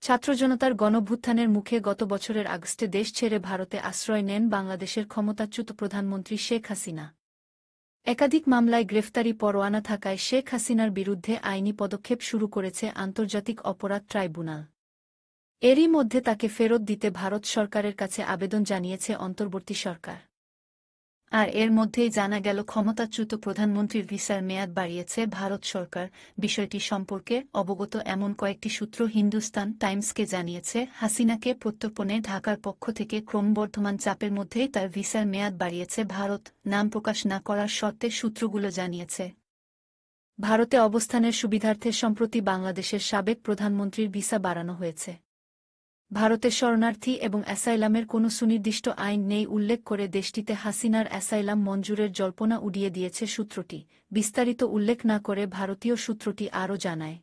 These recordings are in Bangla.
ছাত্রজনতার গণভ্যুত্থানের মুখে গত বছরের আগস্টে দেশ ছেড়ে ভারতে আশ্রয় নেন বাংলাদেশের ক্ষমতাচ্যুত প্রধানমন্ত্রী শেখ হাসিনা। একাধিক মামলায় গ্রেফতারি পরোয়ানা থাকায় শেখ হাসিনার বিরুদ্ধে আইনি পদক্ষেপ শুরু করেছে আন্তর্জাতিক অপরাধ ট্রাইব্যুনাল। এরই মধ্যে তাকে ফেরত দিতে ভারত সরকারের কাছে আবেদন জানিয়েছে অন্তর্বর্তী সরকার। আর এর মধ্যেই জানা গেল ক্ষমতাচ্যুত প্রধানমন্ত্রীর ভিসার মেয়াদ বাড়িয়েছে ভারত সরকার। বিষয়টি সম্পর্কে অবগত এমন কয়েকটি সূত্র হিন্দুস্তান টাইমসকে জানিয়েছে, হাসিনাকে প্রত্যর্পণে ঢাকার পক্ষ থেকে ক্রমবর্ধমান চাপের মধ্যেই তার ভিসার মেয়াদ বাড়িয়েছে ভারত, নাম প্রকাশ না করার শর্তে সূত্রগুলো জানিয়েছে। ভারতে অবস্থানের সুবিধার্থে সম্প্রতি বাংলাদেশের সাবেক প্রধানমন্ত্রীর ভিসা বাড়ানো হয়েছে। ভারতে শরণার্থী এবং অ্যাসাইলামের কোনো সুনির্দিষ্ট আইন নেই উল্লেখ করে দেশটিতে হাসিনার অ্যাসাইলাম মঞ্জুরের জল্পনা উড়িয়ে দিয়েছে সূত্রটি। বিস্তারিত উল্লেখ না করে ভারতীয় সূত্রটি আরও জানায়,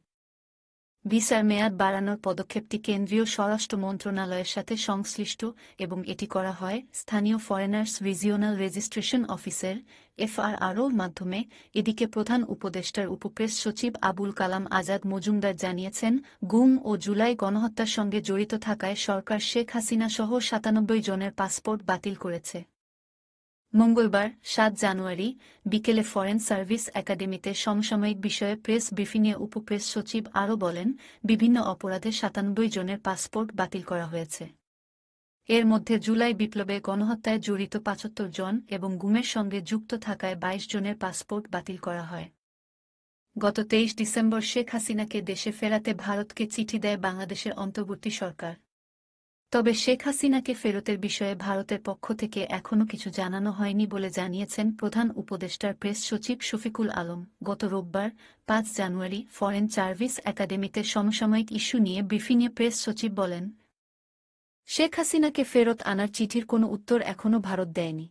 ভিসার মেয়াদ বাড়ানোর পদক্ষেপটি কেন্দ্রীয় স্বরাষ্ট্র মন্ত্রণালয়ের সাথে সংশ্লিষ্ট এবং এটি করা হয় স্থানীয় ফরেনার্স রিজিওনাল রেজিস্ট্রেশন অফিসের এফআরআরওর মাধ্যমে। এদিকে প্রধান উপদেষ্টার উপপ্রেস সচিব আবুল কালাম আজাদ মজুমদার জানিয়েছেন, গুম ও জুলাই গণহত্যার সঙ্গে জড়িত থাকায় সরকার শেখ হাসিনা সহ ৯৭ জনের পাসপোর্ট বাতিল করেছে। মঙ্গলবার ৭ জানুয়ারি বিকেলে ফরেন সার্ভিস একাডেমিতে সমসাময়িক বিষয়ে প্রেস ব্রিফিংয়ে উপপ্রেস সচিব আরও বলেন, বিভিন্ন অপরাধে ৯৭ জনের পাসপোর্ট বাতিল করা হয়েছে। এর মধ্যে জুলাই বিপ্লবে গণহত্যায় জড়িত ৭৫ জন এবং গুমের সঙ্গে যুক্ত থাকায় ২২ জনের পাসপোর্ট বাতিল করা হয়। গত ২৩ ডিসেম্বর শেখ হাসিনাকে দেশে ফেরাতে ভারতকে চিঠি দেয় বাংলাদেশের অন্তর্বর্তী সরকার। তবে শেখ হাসিনাকে ফেরতের বিষয়ে ভারতের পক্ষ থেকে এখনও কিছু জানানো হয়নি বলে জানিয়েছেন প্রধান উপদেষ্টার প্রেস সচিব শফিকুল আলম। গত রোববার ৫ জানুয়ারি ফরেন সার্ভিস একাডেমিতে সমসাময়িক ইস্যু নিয়ে ব্রিফিংয়ে প্রেস সচিব বলেন, শেখ হাসিনাকে ফেরত আনার চিঠির কোনো উত্তর এখনও ভারত দেয়নি।